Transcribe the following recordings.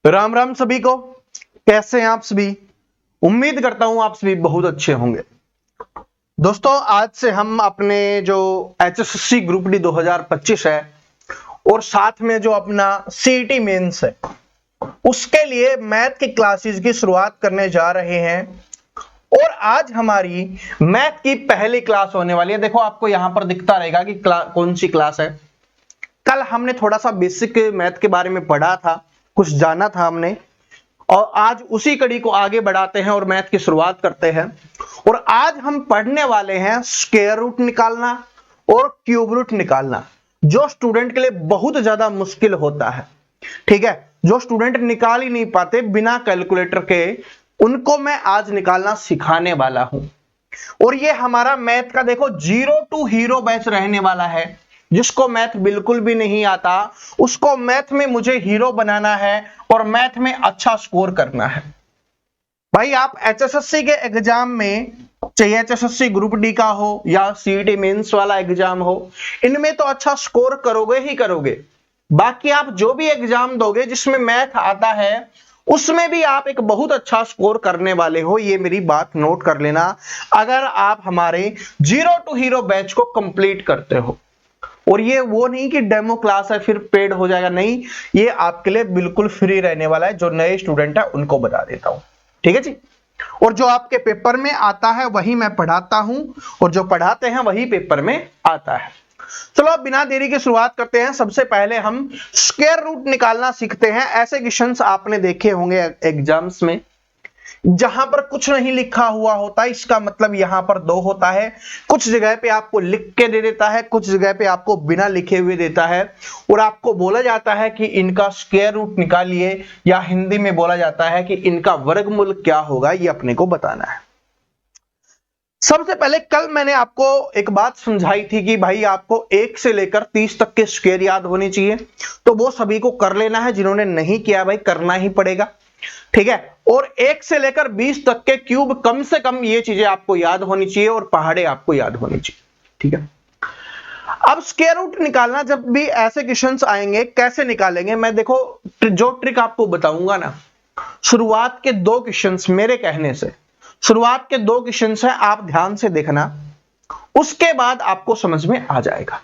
राम राम सभी को। कैसे हैं आप सभी? उम्मीद करता हूं आप सभी बहुत अच्छे होंगे। दोस्तों, आज से हम अपने जो एचएसएससी ग्रुप डी 2025 है और साथ में जो अपना सीईटी मेंस है उसके लिए मैथ की क्लासेस की शुरुआत करने जा रहे हैं। और आज हमारी मैथ की पहली क्लास होने वाली है। देखो, आपको यहां पर दिखता रहेगा कि कौन सी क्लास है। कल हमने थोड़ा सा बेसिक मैथ के बारे में पढ़ा था, कुछ जाना था हमने, और आज उसी कड़ी को आगे बढ़ाते हैं और मैथ की शुरुआत करते हैं। और आज हम पढ़ने वाले हैं स्क्वायर रूट निकालना और क्यूब रूट निकालना, जो स्टूडेंट के लिए बहुत ज्यादा मुश्किल होता है। ठीक है, जो स्टूडेंट निकाल ही नहीं पाते बिना कैलकुलेटर के, उनको मैं आज निकालना सिखाने वाला हूं। और ये हमारा मैथ का देखो 0 टू हीरो बैच रहने वाला है। जिसको मैथ बिल्कुल भी नहीं आता उसको मैथ में मुझे हीरो बनाना है और मैथ में अच्छा स्कोर करना है। भाई, आप एचएसएससी के एग्जाम में, चाहे एचएसएससी ग्रुप डी का हो या सीईटी मेंस वाला एग्जाम हो, इनमें तो अच्छा स्कोर करोगे ही करोगे। बाकी आप जो भी एग्जाम दोगे जिसमें मैथ आता है उसमें भी आप एक बहुत अच्छा स्कोर करने वाले हो। ये मेरी बात नोट कर लेना, अगर आप हमारे 0 टू हीरो बैच को कंप्लीट करते हो। और ये वो नहीं कि डेमो क्लास है फिर पेड हो जाएगा, नहीं, ये आपके लिए बिल्कुल फ्री रहने वाला है। जो नए स्टूडेंट है उनको बता देता हूं, ठीक है जी। और जो आपके पेपर में आता है वही मैं पढ़ाता हूं, और जो पढ़ाते हैं वही पेपर में आता है। चलो, अब बिना देरी के शुरुआत करते हैं। सबसे पहले हम स्क्वायर रूट निकालना सीखते हैं। ऐसे क्वेश्चंस आपने देखे होंगे एग्जाम्स में, जहां पर कुछ नहीं लिखा हुआ होता, इसका मतलब यहां पर 2 होता है। कुछ जगह पे आपको लिख के दे देता है, कुछ जगह पे आपको बिना लिखे हुए देता है, और आपको बोला जाता है कि इनका स्क्वायर रूट निकालिए, या हिंदी में बोला जाता है कि इनका वर्गमूल क्या होगा, ये अपने को बताना है। सबसे पहले कल मैंने आपको एक बात समझाई थी कि भाई आपको 1 से लेकर 30 तक के स्क्वायर याद होने चाहिए, तो वो सभी को कर लेना है। जिन्होंने नहीं किया भाई, करना ही पड़ेगा, ठीक है। और 1 से लेकर 20 तक के क्यूब, कम से कम ये चीजें आपको याद होनी चाहिए, और पहाड़े आपको याद होनी चाहिए, ठीक है। अब स्क्वायर रूट निकालना, जब भी ऐसे क्वेश्चंस आएंगे कैसे निकालेंगे, मैं देखो जो ट्रिक आपको बताऊंगा ना, शुरुआत के 2 क्वेश्चंस मेरे कहने से, शुरुआत के 2 क्वेश्चंस है, आप ध्यान से देखना, उसके बाद आपको समझ में आ जाएगा।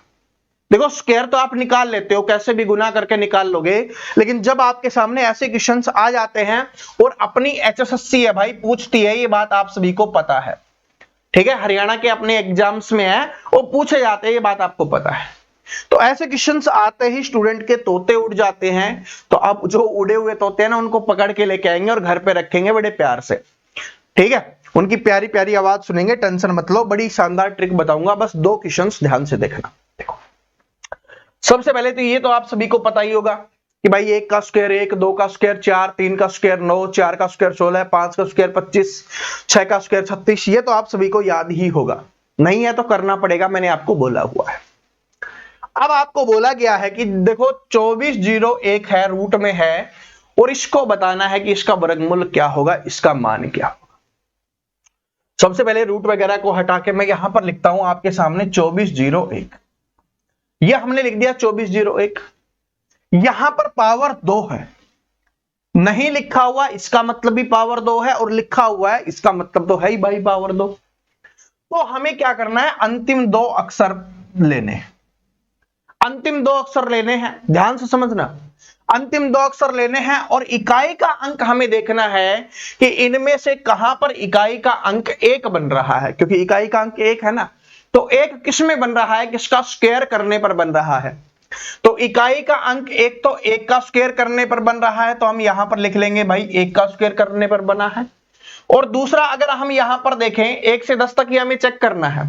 देखो, स्क्वायर तो आप निकाल लेते हो, कैसे भी गुना करके निकाल लोगे, लेकिन जब आपके सामने ऐसे क्वेश्चंस आ जाते हैं, और अपनी एचएसएससी है भाई, पूछती है, ये बात आप सभी को पता है, ठीक है। हरियाणा के अपने एग्जाम्स में है, वो पूछे जाते हैं, ये बात आपको पता है। तो ऐसे क्वेश्चंस आते ही स्टूडेंट के तोते उड़ जाते हैं। तो अब जो उड़े हुए तोते हैं ना, उनको पकड़ के लेके आएंगे और घर पे रखेंगे बड़े प्यार से, ठीक है। उनकी प्यारी प्यारी आवाज सुनेंगे, टेंशन मत लो, बड़ी शानदार ट्रिक बताऊंगा, बस 2 क्वेश्चंस ध्यान से देखना। देखो, सबसे पहले तो ये तो आप सभी को पता ही होगा कि भाई 1 का स्क्वायर 1, 2 का स्क्वायर 4, 3 का स्क्वायर 9, 4 का स्क्वायर 16, 5 का स्क्वायर 25, 6 का स्क्वायर 36। ये तो आप सभी को याद ही होगा, नहीं है तो करना पड़ेगा, मैंने आपको बोला हुआ है। अब आपको बोला गया है कि देखो 2401 है, रूट में है, और इसको बताना है कि इसका वर्गमूल क्या होगा, इसका मान क्या होगा। सबसे पहले रूट वगैरह को हटा के मैं यहां पर लिखता हूं आपके सामने 2401। यह हमने लिख दिया 2401। यहां पर पावर 2 है, नहीं लिखा हुआ इसका मतलब भी पावर 2 है, और लिखा हुआ है इसका मतलब तो है ही भाई पावर 2। तो हमें क्या करना है, अंतिम 2 अक्षर लेने हैं। अंतिम 2 अक्षर लेने हैं, ध्यान से समझना, अंतिम 2 अक्षर लेने हैं, और इकाई का अंक हमें देखना है कि इनमें से कहां पर इकाई का अंक 1 बन रहा है, क्योंकि इकाई का अंक 1 है ना। तो 1 किस में बन रहा है, किसका स्क्वायर करने पर बन रहा है। तो इकाई का अंक 1 तो 1 का स्क्वायर करने पर बन रहा है, तो हम यहां पर लिख लेंगे भाई 1 का स्क्वायर करने पर बना है। और दूसरा, अगर हम यहां पर देखें 1 से 10 तक ही हमें चेक करना है,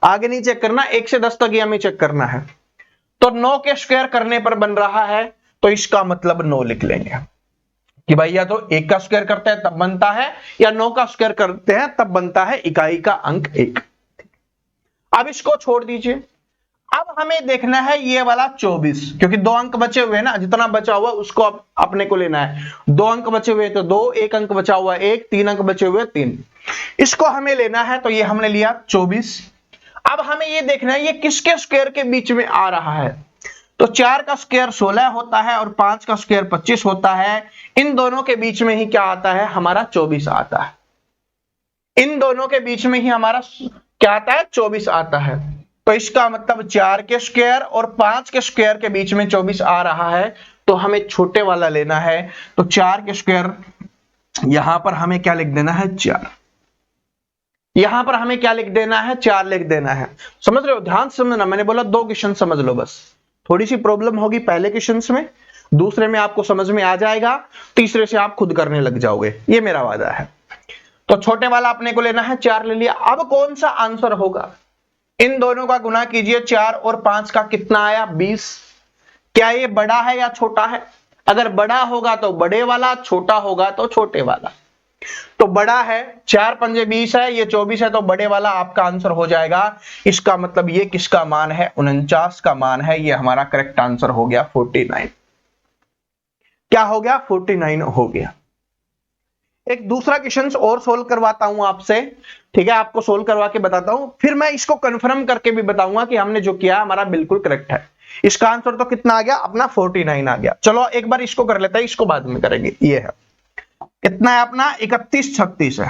आगे नहीं चेक करना, 1 से 10 तक ही हमें चेक करना है। तो 9 के स्क्वायर करने पर बन रहा है, तो इसका मतलब 9 लिख लेंगे कि भाई या तो 1 का स्क्वायर करते हैं तब बनता है, या 9 का स्क्वायर करते हैं तब बनता है इकाई का अंक 1। अब इसको छोड़ दीजिए। अब हमें देखना है ये वाला 24, क्योंकि 2 अंक बचे हुए हैं ना, जितना बचा हुआ उसको अपने को लेना है। 2 अंक बचे हुए तो 2, 1 अंक बचा हुआ 1, 3 अंक बचे हुए 3, इसको हमें लेना है। तो ये हमने लिया 24। अब हमें ये देखना है ये किसके स्क्वायर के बीच में आ रहा है। तो 4 का स्क्वायर 16 होता है और 5 का स्क्वायर 25 होता है। इन दोनों के बीच में ही क्या आता है, हमारा 24 आता है। इन दोनों के बीच में ही हमारा क्या आता है, 24 आता है। तो इसका मतलब 4 के स्क्वायर और 5 के स्क्वायर के बीच में 24 आ रहा है, तो हमें छोटे वाला लेना है। तो 4 के स्क्वायर यहां पर हमें क्या लिख देना है, 4। यहां पर हमें क्या लिख देना है, 4 लिख देना है। समझ रहे हो, ध्यान से समझना, मैंने बोला 2 क्वेश्चन समझ लो बस। थोड़ी सी प्रॉब्लम होगी पहले क्वेश्चन में, दूसरे में आपको समझ में आ जाएगा, तीसरे से आप खुद करने लग जाओगे, ये मेरा वादा है। तो छोटे वाला अपने को लेना है, 4 ले लिया। अब कौन सा आंसर होगा, इन दोनों का गुना कीजिए, 4 और 5 का कितना आया, 20। क्या ये बड़ा है या छोटा है, अगर बड़ा होगा तो बड़े वाला, छोटा होगा तो छोटे वाला। तो बड़ा है, 4 पंजे 20 है, ये 24 है, तो बड़े वाला आपका आंसर हो जाएगा। इसका मतलब ये किसका मान है, 49 का मान है। ये हमारा करेक्ट आंसर हो गया 49। क्या हो गया, 49 हो गया। एक दूसरा क्वेश्चन और सोल्व करवाता हूं आपसे, ठीक है, आपको सोल्व करवा के बताता हूं, फिर मैं इसको कंफर्म करके भी बताऊंगा कि हमने जो किया हमारा बिल्कुल करेक्ट है। इसका आंसर तो कितना आ गया, अपना 49 आ गया। चलो एक बार इसको कर लेते हैं, इसको बाद में करेंगे। ये है कितना है अपना, 31 36 है।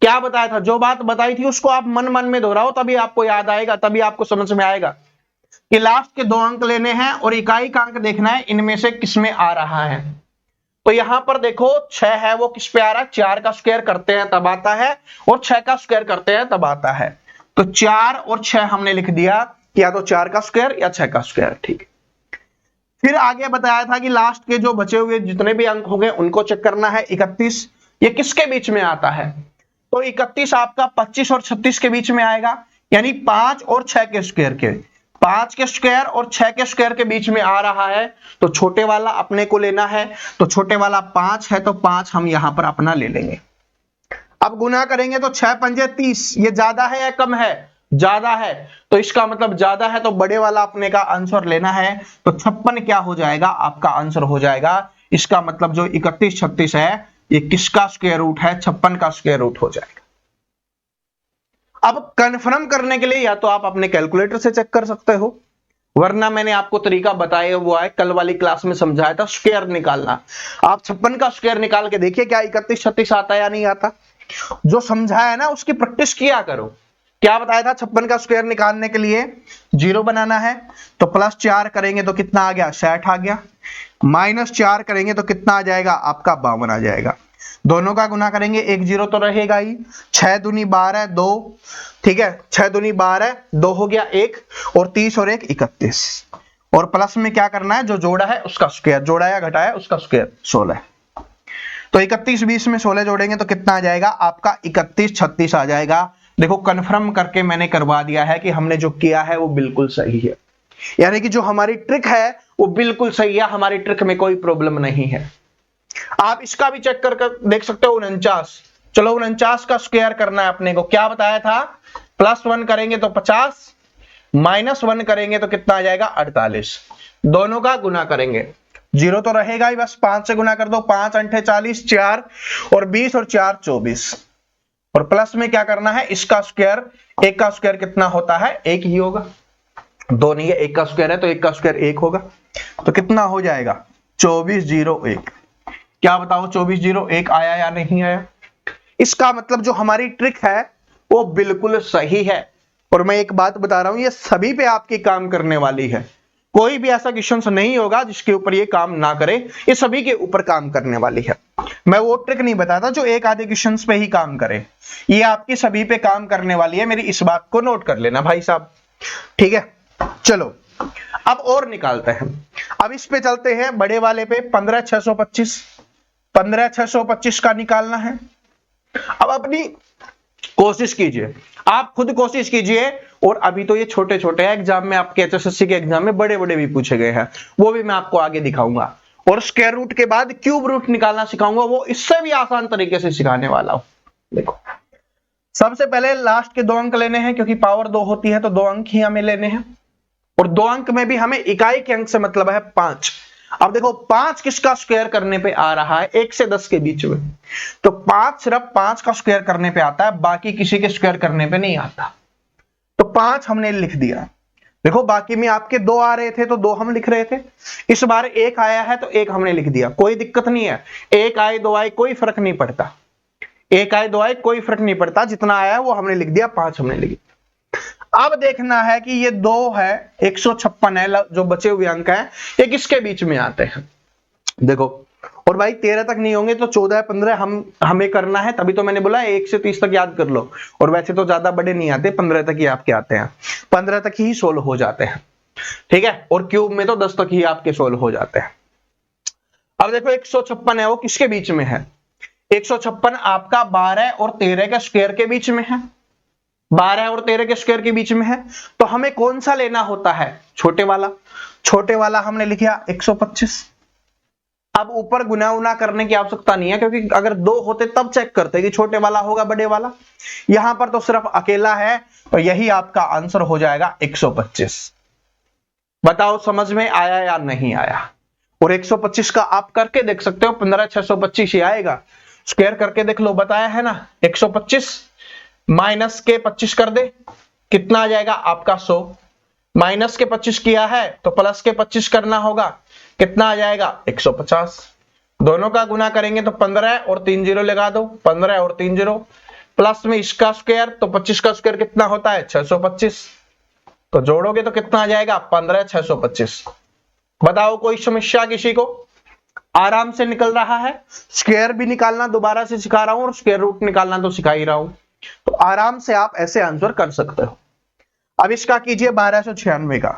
क्या बताया था, जो बात बताई थी उसको आप मन मन में दोहराओ, तभी आपको याद आएगा, तभी आपको समझ में आएगा कि लास्ट के 2 अंक लेने हैं और इकाई का अंक देखना है इनमें से किसमें आ रहा है। तो यहां पर देखो 6 है, वो किस पे आ रहा है, 4 का स्क्वायर करते हैं तब आता है, और 6 का स्क्वायर करते हैं तब आता है। तो 4 और 6 हमने लिख दिया, या तो 4 का स्क्वायर या 6 का स्क्वायर, ठीक है। फिर आगे बताया था कि लास्ट के जो बचे हुए जितने भी अंक होंगे उनको चेक करना है। 31 ये किसके बीच में आता है, तो 31 आपका 25 और 36 के बीच में आएगा, यानी 5 और 6 के स्क्वायर के, 5 के स्क्वायर और 6 के स्क्वायर के बीच में आ रहा है। तो छोटे वाला अपने को लेना है, तो छोटे वाला 5 है, तो 5 हम यहां पर अपना ले लेंगे। अब गुना करेंगे तो 6 पंजे 30, ये ज्यादा है या कम है, ज्यादा है, तो इसका मतलब ज्यादा है, तो बड़े वाला अपने का आंसर लेना है। तो 56 क्या हो जाएगा, आपका आंसर हो जाएगा। इसका मतलब जो 31 36 है, ये किसका स्क्वायर रूट है, 56 का स्क्वायर रूट हो जाएगा। अब कंफर्म करने के लिए या तो आप अपने कैलकुलेटर से चेक कर सकते हो, वरना मैंने आपको तरीका बताया हुआ है, कल वाली क्लास में समझाया था, स्क्वायर निकालना। आप 56 का स्क्वायर निकाल के देखिए क्या 31 36 आता या नहीं आता। जो समझाया है ना उसकी प्रैक्टिस किया करो। क्या बताया था, 56 का स्क्वायर निकालने के लिए 0 बनाना है, तो +4 करेंगे तो कितना आ गया, 60 आ गया। -4 करेंगे तो कितना आ जाएगा, आपका 52 आ जाएगा। दोनों का गुना करेंगे, 1 0 तो रहेगा ही। 6 दूनी 12 2, ठीक है, 6 दूनी 12 2 हो गया 1, और 30 और 1 31, और प्लस में क्या करना है, जो जोड़ा है उसका स्क्वायर, जोड़ा या घटाया उसका स्क्वायर 16। तो 31 20 में 16 जोड़ेंगे तो कितना आ जाएगा, आपका 31 36 आ जाएगा। देखो कंफर्म करके मैंने करवा दिया है कि हमने जो किया है वो बिल्कुल सही है, यानी कि जो हमारी ट्रिक है वो बिल्कुल सही है, हमारी ट्रिक में कोई प्रॉब्लम नहीं है। आप इसका भी चेक कर देख सकते हो, 49। चलो 49 का स्क्वायर करना है अपने को, क्या बताया था, +1 करेंगे तो 50, -1 करेंगे तो कितना आ जाएगा, 48। दोनों का गुना करेंगे, 0 तो रहेगा ही, बस 5 से गुना कर दो, 5 8 40, 4 और 20 और 4 24, और प्लस में क्या करना है, इसका स्क्वायर, 1 का स्क्वायर कितना होता है, 1 ही होगा, 2 नहीं है, 1 का स्क्वायर है तो 1 का स्क्वायर 1 होगा। तो कितना हो जाएगा, 24 0 1। क्या बताओ, 24 0 1 आया या नहीं आया। इसका मतलब जो हमारी ट्रिक है वो बिल्कुल सही है, और मैं एक बात बता रहा हूं, ये सभी पे आपकी काम करने वाली है। कोई भी ऐसा क्वेश्चन नहीं होगा जिसके ऊपर ये काम ना करे, ये सभी के ऊपर काम करने वाली है। मैं वो ट्रिक नहीं बताता जो एक आधे क्वेश्चन पे ही काम करे, ये आपकी सभी पे काम करने वाली है, मेरी इस बात को नोट कर लेना भाई साहब, ठीक है। चलो अब और निकालते हैं, अब इस पे चलते हैं बड़े वाले पे, 15 625, 15 625 का निकालना है। अब अपनी कोशिश कीजिए, आप खुद कोशिश कीजिए, और अभी तो ये छोटे छोटे हैं, एग्जाम में आपके HSSC के एग्जाम में बड़े बड़े भी पूछे गए हैं, वो भी मैं आपको आगे दिखाऊंगा, और स्क्वायर रूट के बाद क्यूब रूट निकालना सिखाऊंगा, वो इससे भी आसान तरीके से सिखाने वाला हूं। देखो सबसे पहले लास्ट के 2 अंक लेने हैं, क्योंकि पावर 2 होती है तो 2 अंक ही हमें लेने हैं, और 2 अंक में भी हमें इकाई के अंक से मतलब है 5। अब देखो 5 किसका स्क्वायर करने पे आ रहा है, 1 से 10 के बीच में, तो 5 सिर्फ 5 का स्क्वायर करने पे आता है, बाकी किसी के स्क्वायर करने पे नहीं आता। तो 5 हमने लिख दिया, देखो बाकी में आपके 2 आ रहे थे तो 2 हम लिख रहे थे, इस बार 1 आया है तो 1 हमने लिख दिया, कोई दिक्कत नहीं है। 1 आए 2 आए कोई फर्क नहीं पड़ता, 1 आए 2 आए कोई फर्क नहीं पड़ता, जितना आया है वो हमने लिख दिया, 5 हमने लिख दिया। अब देखना है कि ये 2 है, 156 है, जो बचे हुए अंक हैं ये किसके बीच में आते हैं। देखो, और भाई 13 तक नहीं होंगे तो 14 15 हमें करना है, तभी तो मैंने बोला 1 से 30 तक याद कर लो। और वैसे तो ज्यादा बड़े नहीं आते, 15 तक ही आपके आते हैं, 15 तक ही सोल्व हो जाते हैं, ठीक है। और क्यूब में तो 10 तक ही आपके सोल्व हो जाते हैं। अब देखो 156 है, वो किसके बीच में है। 156 आपका 12 और 13 के स्क्वायर के बीच में है, 12 और 13 के स्क्वायर के बीच में है। तो हमें कौन सा लेना होता है, छोटे वाला। छोटे वाला हमने लिखा 125। अब ऊपर गुना उना करने की आवश्यकता नहीं है, क्योंकि अगर 2 होते तब चेक करते कि छोटे वाला होगा बड़े वाला। यहां पर तो सिर्फ अकेला है, तो यही आपका आंसर हो जाएगा 125। बताओ समझ में आया या नहीं आया। और 125 का आप करके देख सकते हो, 15,625 ही आएगा। स्क्वायर करके देख लो, बताया है ना। 125 माइनस के 25 कर दे, कितना आ जाएगा आपका 100। माइनस के 25 किया है तो प्लस के 25 करना होगा, कितना आ जाएगा 150। दोनों का गुना करेंगे तो 15 और 3 जीरो लगा दो, 15 और 3 जीरो, प्लस में इसका स्क्वायर तो 25 का स्क्वायर कितना होता है 625। तो जोड़ोगे तो कितना आ जाएगा 15 625। बताओ कोई समस्या किसी को, आराम से निकल रहा है। स्क्वायर भी निकालना दोबारा से सिखा रहा हूं और स्क्वायर रूट निकालना तो सिखा ही रहा हूं, तो आराम से आप ऐसे आंसर कर सकते हो। अब इसका कीजिए 1296 का,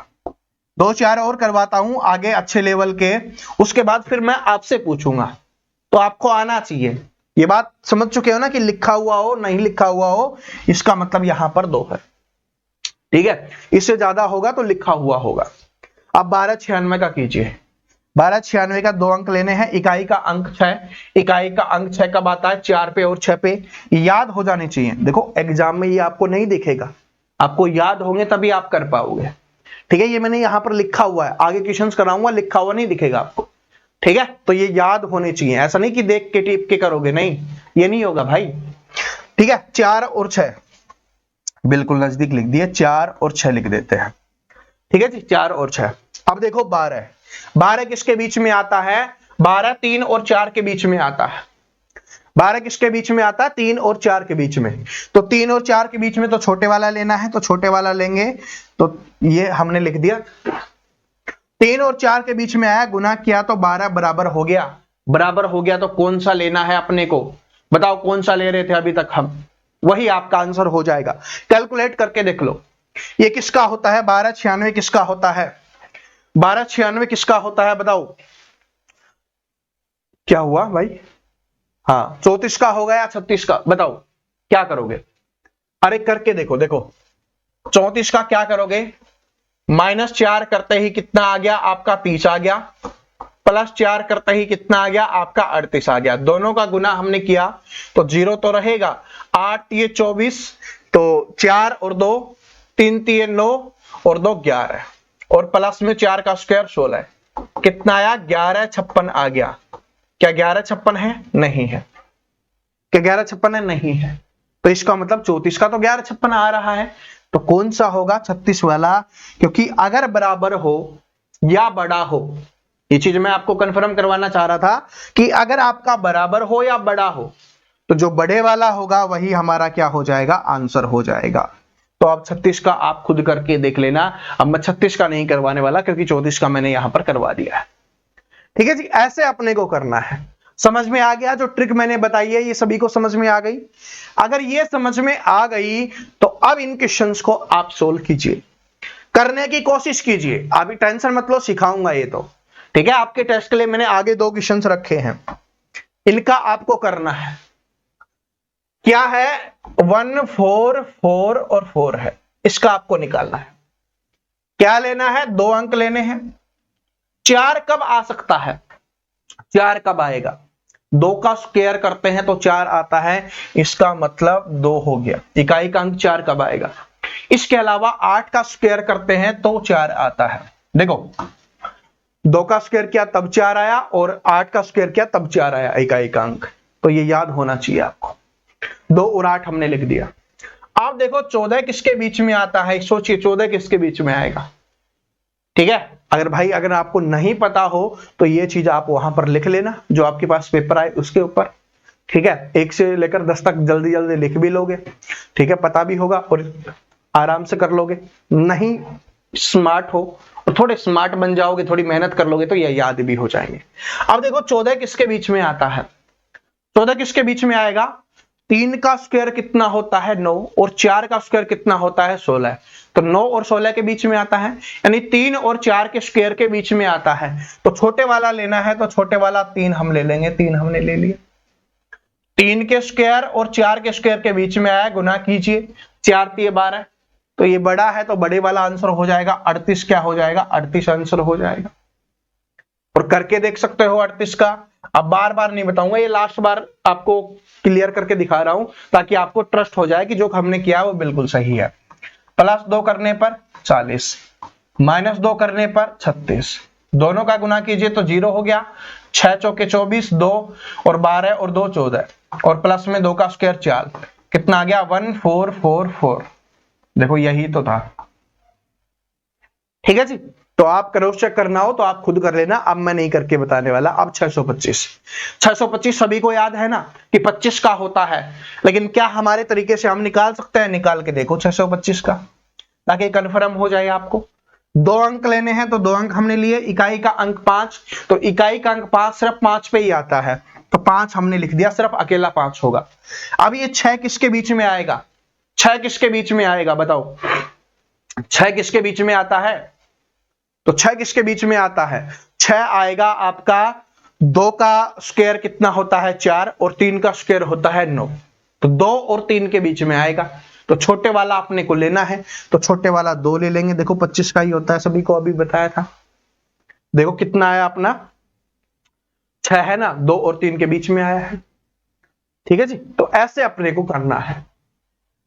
2-4 और करवाता हूं आगे अच्छे लेवल के, उसके बाद फिर मैं आपसे पूछूंगा। तो आपको आना चाहिए, ये बात समझ चुके हो ना कि लिखा हुआ हो नहीं लिखा हुआ हो, इसका मतलब यहां पर 2 है, ठीक है। इससे ज्यादा होगा तो लिखा हुआ होगा। अब 1296 का कीजिए। 1296 का 2 अंक लेने हैं, इकाई का अंक 6, इकाई का अंक 6 कब आता है 4 पे और 6 पे, याद हो जाने चाहिए। देखो एग्जाम में ये आपको नहीं दिखेगा, आपको याद होंगे तभी आप कर पाओगे, ठीक है। ये मैंने यहां पर लिखा हुआ है, आगे क्वेश्चंस कराऊंगा, लिखा हुआ नहीं दिखेगा आपको, ठीक है। तो ये याद होने चाहिए, ऐसा नहीं कि देख के टिप के करोगे, नहीं ये नहीं होगा भाई, ठीक है। 4 और 6 बिल्कुल नजदीक लिख दिए, 4 और 6 लिख देते हैं, ठीक है जी, 4 और 6। अब देखो 12 किसके बीच में आता है, 12 3 और 4 के बीच में आता है। 12 किसके बीच में आता है, 3 और 4 के बीच में। तो 3 और 4 के बीच में तो छोटे वाला लेना है, तो छोटे वाला लेंगे, तो ये हमने लिख दिया। 3 और 4 के बीच में आया, गुना किया तो 12 बराबर हो गया। बराबर हो गया तो कौन सा लेना है अपने को, बताओ कौन सा ले रहे थे अभी तक हम, वही आपका आंसर हो जाएगा। कैलकुलेट करके देख लो, ये किसका होता है 1296 किसका होता है, 1296 किसका होता है बताओ। क्या हुआ भाई, हाँ 34 का होगा या 36 का, बताओ क्या करोगे। अरे करके देखो, देखो 34 का क्या करोगे, -4 करते ही कितना आ गया आपका 30 आ गया, +4 करते ही कितना आ गया आपका 38 आ गया। दोनों का गुना हमने किया तो 0 तो रहेगा, 8 ये 24, तो 4 और 2 3 3 9 और 2 11, और प्लस में 4 का स्क्वायर 16, कितना आया 1156 आ गया। क्या 1156 है, नहीं है। क्या 1156 है, नहीं है। तो इसका मतलब 34 का तो 1156 आ रहा है, तो कौन सा होगा 36 वाला, क्योंकि अगर बराबर हो या बड़ा हो, ये चीज मैं आपको कंफर्म करवाना चाह रहा था कि अगर आपका बराबर हो या बड़ा हो तो जो बड़े वाला होगा वही हमारा क्या हो जाएगा, आंसर हो जाएगा। तो अब 36 का आप खुद करके देख लेना, अब मैं 36 का नहीं करवाने वाला क्योंकि 34 का मैंने यहां पर करवा दिया है, ठीक है जी। ऐसे अपने को करना है। समझ में आ गया, जो ट्रिक मैंने बताई है ये सभी को समझ में आ गई। अगर ये समझ में आ गई तो अब इन क्वेश्चंस को आप सोल्व कीजिए, करने की कोशिश कीजिए। अभी टेंशन मत लो, सिखाऊंगा ये तो, ठीक है। आपके टेस्ट के लिए मैंने आगे 2 क्वेश्चंस रखे हैं, इनका आपको करना है। क्या है 1 4 4 और 4 है, इसका आपको निकालना है। क्या लेना है, 2 अंक लेने हैं। 4 कब आ सकता है, 4 कब आएगा, 2 का स्क्वायर करते हैं तो 4 आता है, इसका मतलब 2 हो गया। इकाई का अंक 4 कब आएगा। इसके अलावा 8 का स्क्वायर करते हैं तो 4 आता है। देखो 2 का स्क्वायर किया तब 4 आया, और 8 का स्क्वायर किया तब 4 आया इकाई का अंक, तो ये याद होना चाहिए आपको। 2 और 8 हमने लिख दिया। आप देखो 14 किसके बीच में आता है, सोचिए 14 किसके बीच में आएगा। ठीक है, अगर भाई अगर आपको नहीं पता हो तो ये चीज आप वहां पर लिख लेना जो आपके पास पेपर आए उसके ऊपर। ठीक है, 1 से लेकर 10 तक जल्दी जल्दी लिख भी लोगे। ठीक है, पता भी होगा और आराम से कर लोगे। नहीं स्मार्ट हो और थोड़े स्मार्ट बन जाओगे, थोड़ी मेहनत कर लोगे तो ये याद भी हो जाएंगे। अब देखो 14 किसके बीच में आता है, 14 किसके बीच में आएगा, 3 का स्क्वायर कितना होता है 9 और 4 का स्क्वायर कितना होता है 16। तो 9 और 16 के बीच में आता है, यानी 3 और 4 के स्क्वायर के बीच में आता है। तो छोटे वाला लेना है तो छोटे वाला 3 हम ले लेंगे, 3 हमने ले लिया। 3 के स्क्वायर और 4 के स्क्वायर के बीच में आया, गुना कीजिए, 4 3 12। तो ये बड़ा है तो बड़े वाला आंसर हो जाएगा 38। क्या हो जाएगा, 38 आंसर हो जाएगा। और करके देख सकते हो 38 का। अब बार बार नहीं बताऊंगा, ये लास्ट बार आपको क्लियर करके दिखा रहा हूं ताकि आपको ट्रस्ट हो जाए कि जो हमने किया वो बिल्कुल सही है। +2 करने पर 40, -2 करने पर 36, दोनों का गुना कीजिए तो 0 हो गया। 6 चौके 24, 2 और 12 और 2 14 और प्लस में 2 का स्क्वायर 4, कितना आ गया 1444। देखो यही तो था। ठीक है जी, तो आप क्रॉस चेक करना हो तो आप खुद कर लेना, अब मैं नहीं करके बताने वाला। अब 625 सभी को याद है ना कि 25 का होता है, लेकिन क्या हमारे तरीके से हम निकाल सकते हैं? निकाल के देखो 625 का, ताकि कंफर्म हो जाए आपको। 2 अंक लेने हैं तो 2 अंक हमने लिए, इकाई का अंक 5, तो इकाई का अंक 5 सिर्फ 5 पे ही आता है, तो 5 हमने लिख दिया, सिर्फ अकेला 5 होगा। अब ये 6 किसके बीच में आएगा, 6 किसके बीच में आएगा बताओ, 6 किसके बीच में आता है? तो 6 किसके बीच में आता है? 6 आएगा आपका, 2 का स्क्वायर कितना होता है 4 और 3 का स्क्वायर होता है 9, तो 2 और 3 के बीच में आएगा। तो छोटे वाला अपने को लेना है, तो छोटे वाला 2 ले लेंगे। देखो 25 का ही होता है, सभी को अभी बताया था। देखो कितना आया अपना, 6 है ना, 2 और 3 के बीच में आया है। ठीक है जी, तो ऐसे अपने को करना है।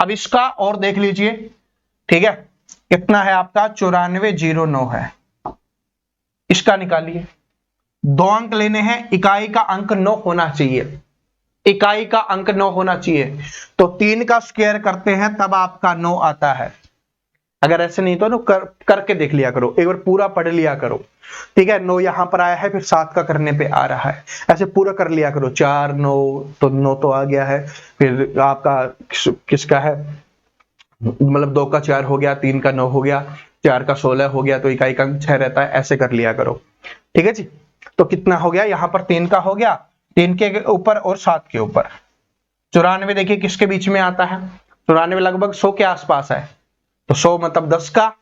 अब इसका और देख लीजिए। ठीक है, कितना है आपका 9409 है, इसका निकालिए। 2 अंक लेने हैं, इकाई का अंक 9 होना चाहिए, इकाई का अंक 9 होना चाहिए। तो 3 का स्क्वायर करते हैं तब आपका 9 आता है। अगर ऐसे नहीं तो करके देख लिया करो, एक बार पूरा पढ़ लिया करो। ठीक है, 9 यहां पर आया है, फिर 7 का करने पे आ रहा है, ऐसे पूरा कर लिया करो। 4 9 तो 9 तो आ गया है, फिर आपका किसका है, मतलब 2 का 4 हो गया, 3 का 9 हो गया, 4 का 16 हो गया, तो इकाई का अंक 6 रहता है, ऐसे कर लिया करो। ठीक है जी, तो कितना हो गया, यहां पर 3 का हो गया, 3 के ऊपर और 7 के ऊपर। 94 देखिए किसके बीच में आता है, 94 लगभग 100 के आसपास है, तो 100 मतलब 10 का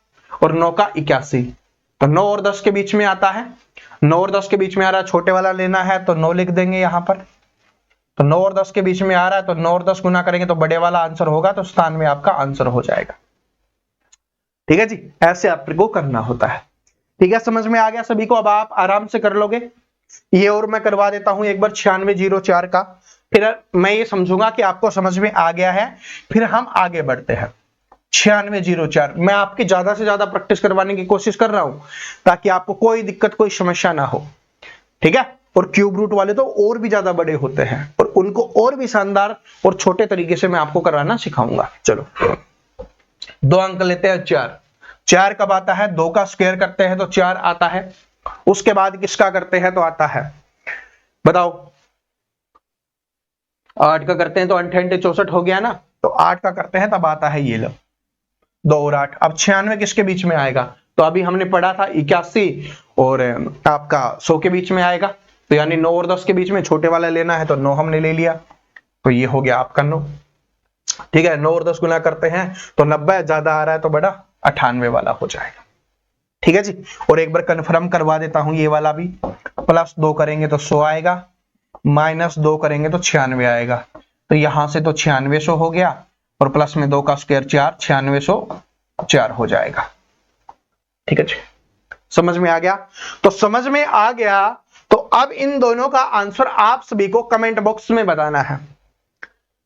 और 9 का 81, तो 9 और 10 के बीच में आता है। 9 और 10 के बीच में आ रहा है, छोटे वाला लेना है तो 9 लिख देंगे यहां पर। तो 9 और 10 के बीच में आ रहा है, तो 9 और 10 गुना करेंगे तो बड़े वाला आंसर होगा, तो स्थान में आपका आंसर हो जाएगा। ठीक है जी, ऐसे आपको करना होता है। ठीक है, समझ में आ गया सभी को? अब आप आराम से कर लोगे। ये और मैं करवा देता हूं एक बार 9604 का, फिर मैं ये समझूंगा कि आपको समझ में आ गया है, फिर हम आगे बढ़ते हैं। 9604 मैं आपकी ज्यादा से ज्यादा प्रैक्टिस करवाने की कोशिश कर रहा हूं ताकि आपको कोई दिक्कत कोई समस्या ना हो। ठीक है, और क्यूब रूट वाले तो और भी ज्यादा बड़े होते हैं और उनको और भी शानदार और छोटे तरीके से मैं आपको कराना सिखाऊंगा। चलो 2 अंक लेते हैं, 4 कब आता है, 2 का स्क्वायर करते हैं तो 4 आता है, उसके बाद किसका करते हैं तो आता है, बताओ 8 का करते हैं तो 8 64 हो गया ना, तो 8 का करते हैं तब आता है ये लो 2 और 8। अब 96 किसके बीच में आएगा, तो अभी हमने पढ़ा था 81 और आपका 100 के बीच में आएगा, तो यानी 9 और 10 के बीच में छोटे वाला लेना है, तो 9 हमने ले लिया, तो ये हो गया आपका 9। ठीक है, 9 और 10 गुना करते हैं तो 90, ज्यादा आ रहा है तो बड़ा 98 वाला हो जाएगा। ठीक है जी, और एक बार कंफर्म करवा देता हूं ये वाला भी, +2 करेंगे तो 100 आएगा, -2 करेंगे तो 96 आएगा, तो यहां से तो 9600 हो गया और प्लस में 2 का स्क्वायर 4, 9604 हो जाएगा। ठीक है जी, समझ में आ गया? तो समझ में आ गया, तो अब इन दोनों का आंसर आप सभी को कमेंट बॉक्स में बताना है।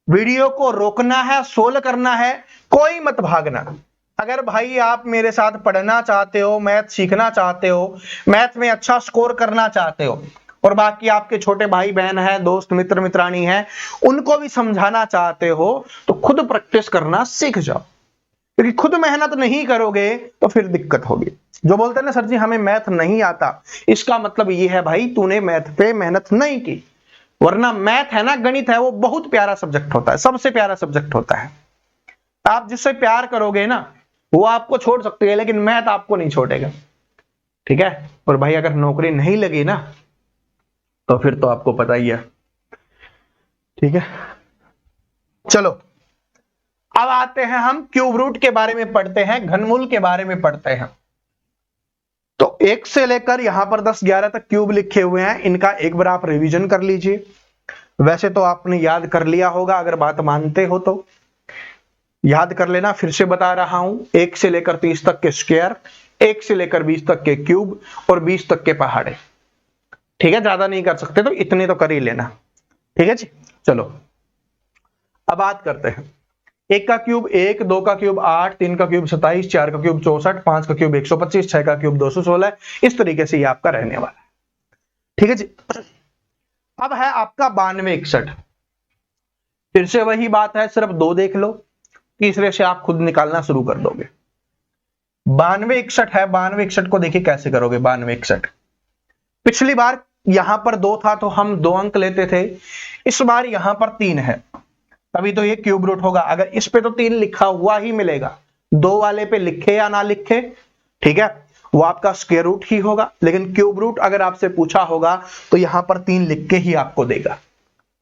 वीडियो को रोकना है, सोल्व करना है, कोई मत भागना। अगर भाई आप मेरे साथ पढ़ना चाहते हो, मैथ सीखना चाहते हो, मैथ में अच्छा स्कोर करना चाहते हो, और बाकी आपके छोटे भाई बहन है, दोस्त मित्र मित्रानी है, उनको भी समझाना चाहते हो तो खुद प्रैक्टिस करना सीख जाओ, क्योंकि खुद मेहनत नहीं करोगे तो फिर दिक्कत होगी। जो बोलते हैं ना सर जी हमें मैथ नहीं आता, इसका मतलब ये है भाई तूने मैथ पे मेहनत नहीं की। वरना मैथ है ना, गणित है, वो बहुत प्यारा सब्जेक्ट होता है, सबसे प्यारा सब्जेक्ट होता है। आप जिससे प्यार करोगे ना वो आपको छोड़ सकती है, लेकिन मैथ आपको नहीं छोड़ेगा। ठीक है, और भाई अगर नौकरी नहीं लगी ना तो फिर तो आपको पता ही है। ठीक है, चलो अब आते हैं हम क्यूब रूट के बारे में पढ़ते हैं, घनमूल के बारे में पढ़ते हैं। तो 1 से लेकर यहां पर 10 11 तक क्यूब लिखे हुए हैं, इनका एक बार आप रिवीजन कर लीजिए। वैसे तो आपने याद कर लिया होगा, अगर बात मानते हो तो याद कर लेना। फिर से बता रहा हूं, 1 से लेकर 30 तक के स्क्वायर, 1 से लेकर 20 तक के क्यूब और 20 तक के पहाड़े। ठीक है, ज्यादा नहीं कर सकते तो इतने तो कर ही लेना। ठीक है जी, चलो अब बात करते हैं। 1 का क्यूब 1, 2 का क्यूब 8, 3 का क्यूब 27, 4 का क्यूब 64, 5 का क्यूब 125, 6 का क्यूब 216। इस तरीके से ये आपका रहने वाला है। ठीक है जी, अब है आपका 92 61। फिर से वही बात है, सिर्फ 2 देख लो, तीसरे से आप खुद निकालना शुरू कर दोगे। 92 61 है, 92 61 को देखिए कैसे करोगे। 92 61 पिछली बार यहां पर 2 था तो हम 2 अंक लेते थे, इस बार यहां पर 3 है, तभी तो ये क्यूब रूट होगा। अगर इस पे तो 3 लिखा हुआ ही मिलेगा, 2 वाले पे लिखे या ना लिखे, ठीक है, वो आपका स्क्वायर रूट ही होगा। लेकिन क्यूब रूट अगर आपसे पूछा होगा तो यहां पर 3 लिख के ही आपको देगा।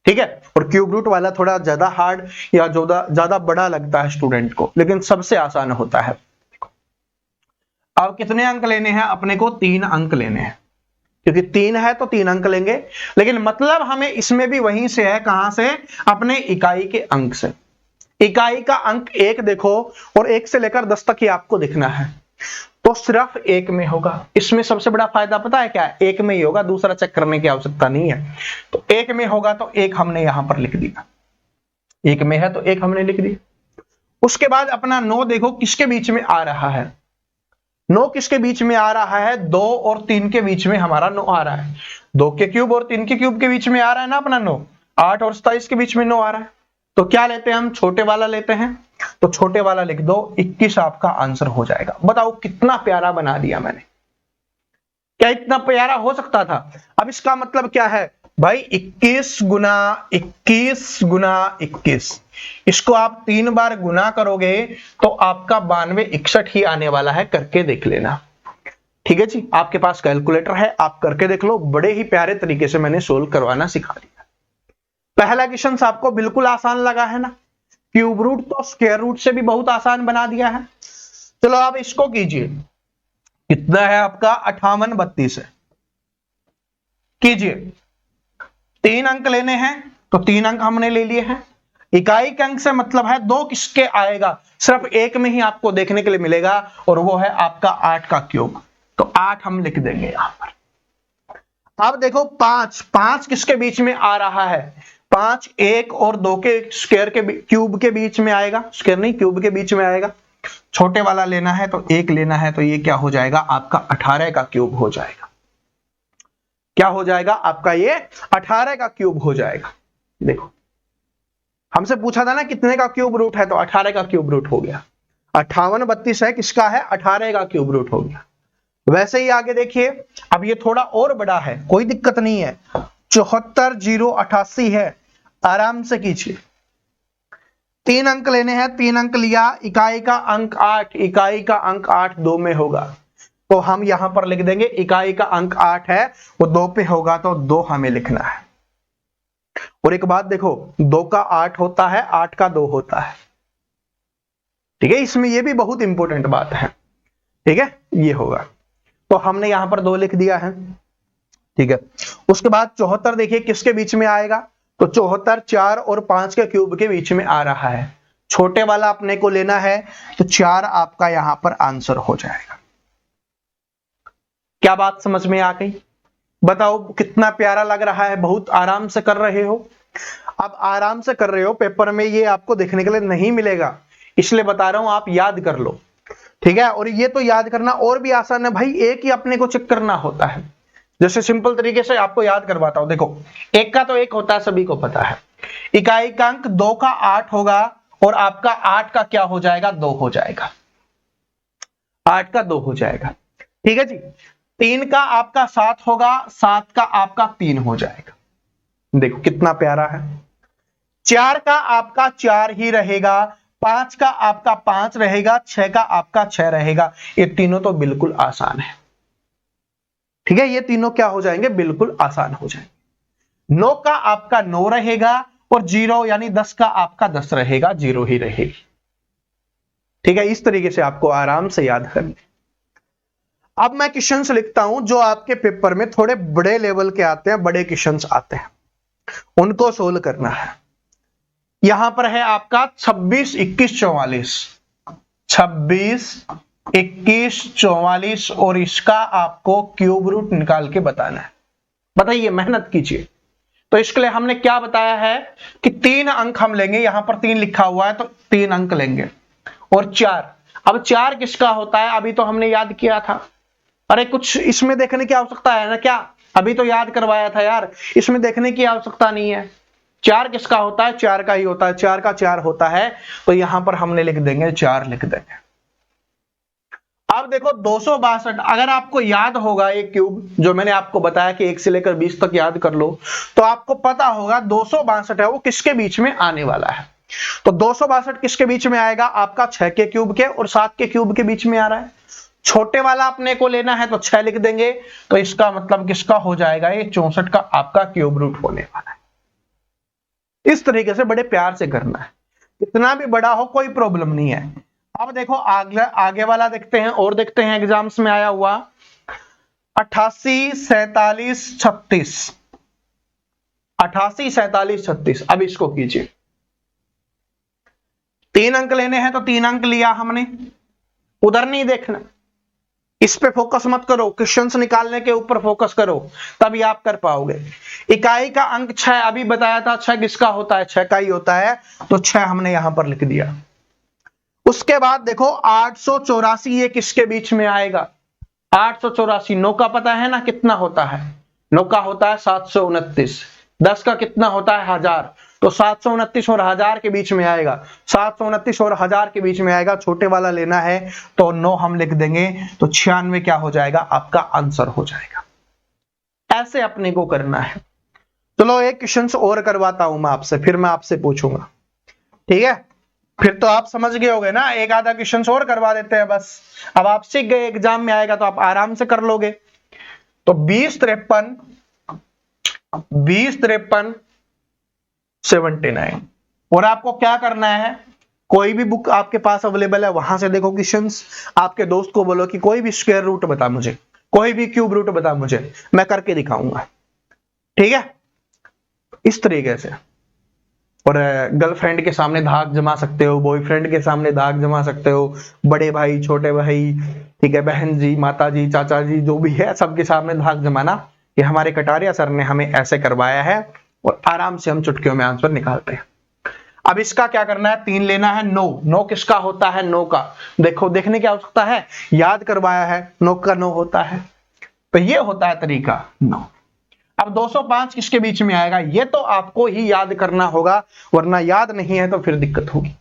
ठीक है, और क्यूब रूट वाला थोड़ा ज्यादा हार्ड या ज्यादा बड़ा लगता है स्टूडेंट को, लेकिन सबसे आसान होता है। अब कितने अंक लेने हैं अपने को? 3 अंक लेने हैं, क्योंकि 3 है तो 3 अंक लेंगे। लेकिन मतलब हमें इसमें भी वहीं से है, कहां से? अपने इकाई के अंक से। इकाई का अंक 1 देखो, और 1 से लेकर 10 तक ही आपको दिखना है, तो सिर्फ 1 में होगा। इसमें सबसे बड़ा फायदा पता है क्या है? 1 में ही होगा, दूसरा चेक करने की आवश्यकता नहीं है। तो 1 में होगा तो 1 हमने यहां पर लिख दिया, 1 में है तो 1 हमने लिख दिया। उसके बाद अपना 9 देखो किसके बीच में आ रहा है? 9 किसके बीच में आ रहा है? 2 और 3 के बीच में हमारा 9 आ रहा है। 2 के क्यूब और 3 के क्यूब के बीच में आ रहा है ना अपना 9। 8 और 27 के बीच में 9 आ रहा है, तो क्या लेते हैं हम? छोटे वाला लेते हैं, तो छोटे वाला लिख दो, 21 आपका आंसर हो जाएगा। बताओ कितना प्यारा बना दिया मैंने। क्या इतना प्यारा हो सकता था? अब इसका मतलब क्या है भाई? 21 गुना 21 गुना 21, इसको आप 3 बार गुना करोगे तो आपका 92 61 ही आने वाला है। करके देख लेना। ठीक है जी, आपके पास कैलकुलेटर है, आप करके देख लो। बड़े ही प्यारे तरीके से मैंने सोल्व करवाना सिखा दिया। पहला क्वेश्चन आपको बिल्कुल आसान लगा है ना? क्यूब रूट तो स्क्वायर रूट से भी बहुत आसान बना दिया है। चलो आप इसको कीजिए, कितना है आपका? 58 32 है। कीजिए, 3 अंक लेने हैं तो 3 अंक हमने ले लिए हैं। इकाई के अंक से मतलब है 2 किसके आएगा? सिर्फ 1 में ही आपको देखने के लिए मिलेगा, और वो है आपका 8 का क्यूब। तो 8 हम लिख देंगे यहां पर। अब देखो 5 किसके बीच में आ रहा है? 5 1 और 2 के स्क्वायर के क्यूब के बीच में आएगा, स्क्वायर नहीं क्यूब के बीच में आएगा। छोटे वाला लेना है तो 1 लेना है, तो ये क्या हो जाएगा? आपका 18 का क्यूब हो जाएगा। क्या हो जाएगा? आपका ये 18 का क्यूब हो जाएगा। देखो हमसे पूछा था ना कितने का क्यूब रूट है, तो 18 का क्यूब रूट हो गया। 58 32 है, किसका है? 18 का क्यूब रूट हो गया। वैसे ही आगे देखिए, अब ये थोड़ा और बड़ा है, कोई दिक्कत नहीं है। 74 0 88 है, आराम से कीजिए। 3 अंक लेने हैं, 3 अंक लिया। इकाई का अंक 8, इकाई का अंक 8 2 में होगा, तो हम यहां पर लिख देंगे इकाई का अंक 8 है, वो 2 पे होगा तो 2 हमें लिखना है। और एक बात देखो, 2 का 8 होता है, 8 का 2 होता है। ठीक है, इसमें ये भी बहुत इंपॉर्टेंट बात है। ठीक है, ये होगा, तो हमने यहां पर 2 लिख दिया है। ठीक है, उसके बाद 74 देखिए किसके बीच में आएगा? तो 74 4 और 5 के क्यूब के बीच में आ रहा है। छोटे वाला अपने को लेना है, तो 4 आपका यहां पर आंसर हो जाएगा। क्या बात समझ में आ गई? बताओ कितना प्यारा लग रहा है? बहुत आराम से कर रहे हो। अब आराम से कर रहे हो, पेपर में ये आपको देखने के लिए नहीं मिलेगा, इसलिए बता रहा हूं, आप याद कर लो। ठीक है, और ये तो याद करना और भी आसान है भाई, एक ही अपने को चेक करना होता है। जैसे सिंपल तरीके से आपको याद करवाता हूं, देखो 1 का तो 1 होता है, सभी को पता है। इकाई का अंक 2 का 8 होगा और आपका 8 का क्या हो जाएगा, 2 हो जाएगा, 8 का 2 हो जाएगा, ठीक है जी। 3 का आपका 7 होगा, 7 का आपका 3 हो जाएगा, देखो कितना प्यारा है। 4 का आपका 4 ही रहेगा, 5 का आपका 5 रहेगा, 6 का आपका 6 रहेगा। ये तीनों तो बिल्कुल आसान है, ठीक है, ये तीनों क्या हो जाएंगे, बिल्कुल आसान हो जाएंगे। 9 का आपका 9 रहेगा और 0 यानी 10 का आपका 10 रहेगा, 0 ही रहेगी, ठीक है। इस तरीके से आपको आराम से याद करना। अब मैं क्वेश्चंस लिखता हूं जो आपके पेपर में थोड़े बड़े लेवल के आते हैं, बड़े क्वेश्चंस आते हैं, उनको सोल्व करना है। यहां पर है आपका 26, 21, 44, 26, 21, 44 और इसका आपको क्यूब रूट निकाल के बताना है। बताइए, मेहनत कीजिए। तो इसके लिए हमने क्या बताया है कि 3 अंक हम लेंगे, यहां पर 3 लिखा हुआ है तो 3 अंक लेंगे और 4। अब 4 किसका होता है, अभी तो हमने याद किया था। अरे कुछ इसमें देखने की आवश्यकता है ना क्या, अभी तो याद करवाया था यार, इसमें देखने की आवश्यकता नहीं है। 4 किसका होता है, 4 का ही होता है, 4 का 4 होता है, तो यहां पर हमने लिख देंगे 4 लिख देंगे। अब देखो 262, अगर आपको याद होगा ये क्यूब जो मैंने आपको बताया कि 1 से लेकर 20 तक याद कर लो, तो आपको पता होगा 262 है वो किसके बीच में आने वाला है। तो 262 किसके बीच में आएगा, आपका 6 के क्यूब के और 7 के क्यूब के बीच में आ रहा है। छोटे वाला अपने को लेना है तो 6 लिख देंगे, तो इसका मतलब किसका हो जाएगा, ये 64 का आपका क्यूब रूट होने वाला है। इस तरीके से बड़े प्यार से करना है, कितना भी बड़ा हो कोई प्रॉब्लम नहीं है। अब देखो आगे वाला देखते हैं और देखते हैं एग्जाम्स में आया हुआ 88, 47, 36, 88, 47, 36। अब इसको कीजिए, 3 अंक लेने हैं तो 3 अंक लिया हमने, उधर नहीं देखना, इस पे फोकस मत करो, क्वेश्चंस निकालने के ऊपर फोकस करो, तभी आप कर पाओगे। इकाई का अंक 6 अभी बताया था, 6 किसका होता है, 6 का ही होता है, तो 6 हमने यहां पर लिख दिया। उसके बाद देखो 884 ये किसके बीच में आएगा, 884 9 का पता है ना कितना होता है, 9 का होता है 729, 10 का कितना होता है 1000, तो 729 और 1000 के बीच में आएगा, 729 और 1000 के बीच में आएगा, छोटे वाला लेना है तो 9 हम लिख देंगे, तो 96 क्या हो जाएगा, आपका आंसर हो जाएगा। ऐसे अपने को करना है। चलो एक क्वेश्चन और करवाता हूं मैं आपसे, फिर मैं आपसे पूछूंगा, ठीक है। फिर तो आप समझ गए होगे ना, एक आधा क्वेश्चन और करवा देते हैं बस। अब आप सीख गए, एग्जाम में आएगा तो आप आराम से कर लोगे। तो 20, 53, 79, और आपको क्या करना है, कोई भी बुक आपके पास अवेलेबल है वहां से देखो क्वेश्चंस, आपके दोस्त को बोलो कि कोई भी स्क्वायर रूट बता मुझे, कोई भी क्यूब रूट बता मुझे, मैं करके दिखाऊंगा, ठीक है। इस तरीके से, और गर्लफ्रेंड के सामने धाक जमा सकते हो, बॉयफ्रेंड के सामने धाक जमा सकते हो, बड़े भाई, छोटे भाई, ठीक है, बहन जी, माता जी, चाचा जी, जो भी है सबके सामने धाक जमाना। ये हमारे कटारिया सर ने हमें ऐसे करवाया है और आराम से हम चुटकियों में आंसर निकालते हैं। अब इसका क्या करना है, 3 लेना है। 9 किसका होता है, 9 का देखो, देखने की आवश्यकता है, याद करवाया है, 9 का 9 होता है, तो ये होता है तरीका 9। अब 205 किसके बीच में आएगा, ये तो आपको ही याद करना होगा, वरना याद नहीं है तो फिर दिक्कत होगी।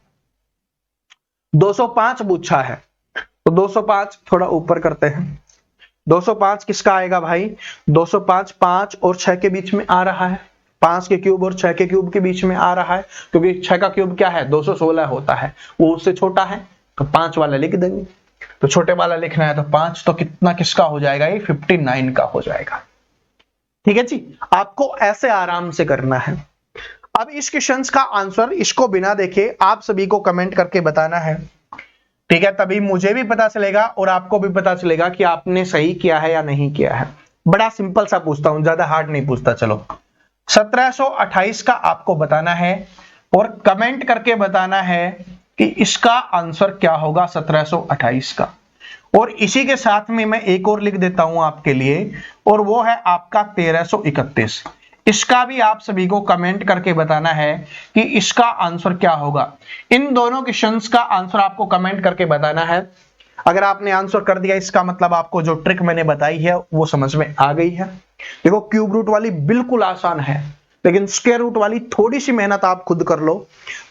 205 पूछा है तो 205 थोड़ा ऊपर करते हैं। 205 किसका आएगा भाई, 205 5 और 6 के बीच में आ रहा है, 5 के क्यूब और 6 के क्यूब के बीच में आ रहा है, क्योंकि 6 का क्यूब क्या है, 216 होता है, वो उससे छोटा है, तो 5 वाला लिख देंगे। तो छोटे वाला लिखना है तो 5, तो कितना किसका हो जाएगा, ये 59 का हो जाएगा, ठीक है जी। आपको ऐसे आराम से करना है। अब इस क्वेश्चन का आंसर इसको बिना देखे आप सभी को कमेंट करके बताना है, ठीक है, तभी मुझे भी पता चलेगा और आपको भी पता चलेगा कि आपने सही किया है या नहीं किया है। बड़ा सिंपल सा पूछता हूं, ज्यादा हार्ड नहीं पूछता। चलो 1728 का आपको बताना है और कमेंट करके बताना है कि इसका आंसर क्या होगा 1728 का। और इसी के साथ में मैं एक और लिख देता हूं आपके लिए, और वो है आपका 1331। इसका भी आप सभी को कमेंट करके बताना है कि इसका आंसर क्या होगा। इन दोनों क्वेश्चंस का आंसर आपको कमेंट करके बताना है। अगर आपने आंसर कर दिया इसका मतलब आपको जो ट्रिक मैंने बताई है वो समझ में आ गई है। देखो क्यूब रूट वाली बिल्कुल आसान है, लेकिन स्क्वायर रूट वाली थोड़ी सी मेहनत आप खुद कर लो,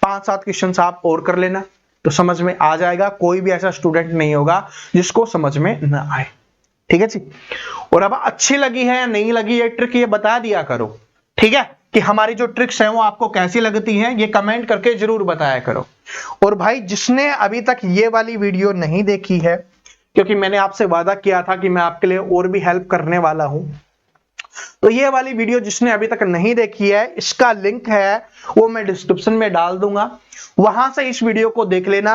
5-7 क्वेश्चन आप और कर लेना तो समझ में आ जाएगा। कोई भी ऐसा स्टूडेंट नहीं होगा जिसको समझ में ना आए। ठीक है जी। और अब अच्छी लगी है या नहीं लगी ये ट्रिक, ये बता दिया करो। ठीक है कि हमारी जो ट्रिक्स हैं वो आपको कैसी लगती हैं, ये कमेंट करके जरूर बताया करो। और भाई जिसने अभी तक ये वाली वीडियो नहीं देखी है, क्योंकि मैंने आपसे वादा किया था कि मैं आपके लिए और भी हेल्प करने वाला हूं, तो ये वाली वीडियो जिसने अभी तक नहीं देखी है, इसका लिंक है वो मैं डिस्क्रिप्शन में डाल दूंगा, वहां से इस वीडियो को देख लेना।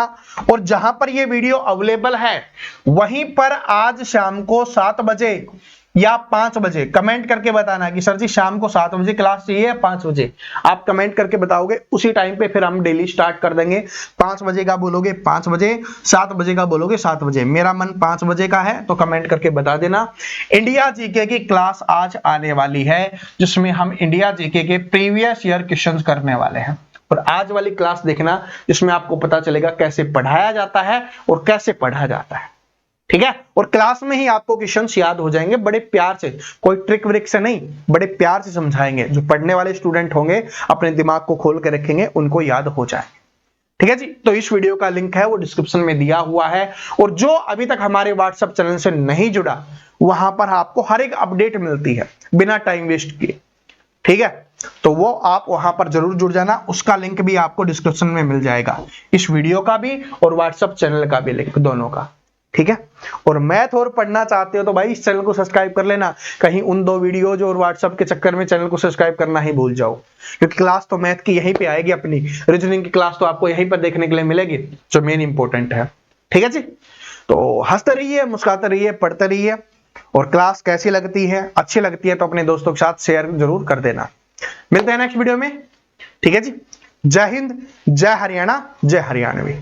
और जहां पर ये वीडियो अवेलेबल है वहीं पर आज शाम को 7 बजे या 5 बजे कमेंट करके बताना कि सर जी शाम को 7 बजे क्लास चाहिए या 5 बजे, आप कमेंट करके बताओगे, उसी टाइम पे फिर हम डेली स्टार्ट कर देंगे। 5 बजे का बोलोगे 5 बजे, 7 बजे का बोलोगे 7 बजे। मेरा मन 5 बजे का है तो कमेंट करके बता देना। इंडिया जीके की क्लास आज आने वाली है जिसमें हम इंडिया जीके के प्रीवियस ईयर क्वेश्चन करने वाले हैं। और आज वाली क्लास देखना जिसमें आपको पता चलेगा कैसे पढ़ाया जाता है और कैसे पढ़ा जाता है। ठीक है। और क्लास में ही आपको क्वेश्चंस याद हो जाएंगे बड़े प्यार से, कोई ट्रिक व्रिक से नहीं, बड़े प्यार से समझाएंगे। जो पढ़ने वाले स्टूडेंट होंगे अपने दिमाग को खोल के रखेंगे उनको याद हो जाएंगे। ठीक है जी। तो इस वीडियो का लिंक है वो डिस्क्रिप्शन में दिया हुआ है। और जो अभी तक हमारे व्हाट्सएप चैनल से नहीं जुड़ा, वहां पर आपको हर एक अपडेट मिलती है बिना टाइम वेस्ट किए। ठीक है, तो वो आप वहां पर जरूर जुड़ जाना। उसका लिंक भी आपको डिस्क्रिप्शन में मिल जाएगा, इस वीडियो का भी और व्हाट्सएप चैनल का भी लिंक, दोनों का। ठीक है। और मैथ और पढ़ना चाहते हो तो भाई इस चैनल को सब्सक्राइब कर लेना, कहीं उन 2 वीडियोज और व्हाट्सएप के चक्कर में चैनल को सब्सक्राइब करना ही भूल जाओ, क्योंकि क्लास तो मैथ की यहीं पे आएगी अपनी, रीजनिंग की क्लास तो आपको यहीं पर देखने के लिए मिलेगी, जो मेन इंपॉर्टेंट है। ठीक है जी। तो हंसते रहिए, मुस्कुराते रहिए, पढ़ते रहिए। और क्लास कैसी लगती है, अच्छी लगती है तो अपने दोस्तों के साथ शेयर जरूर कर देना। मिलते हैं नेक्स्ट वीडियो में। ठीक है जी। जय हिंद, जय हरियाणा, जय हरियाणवी।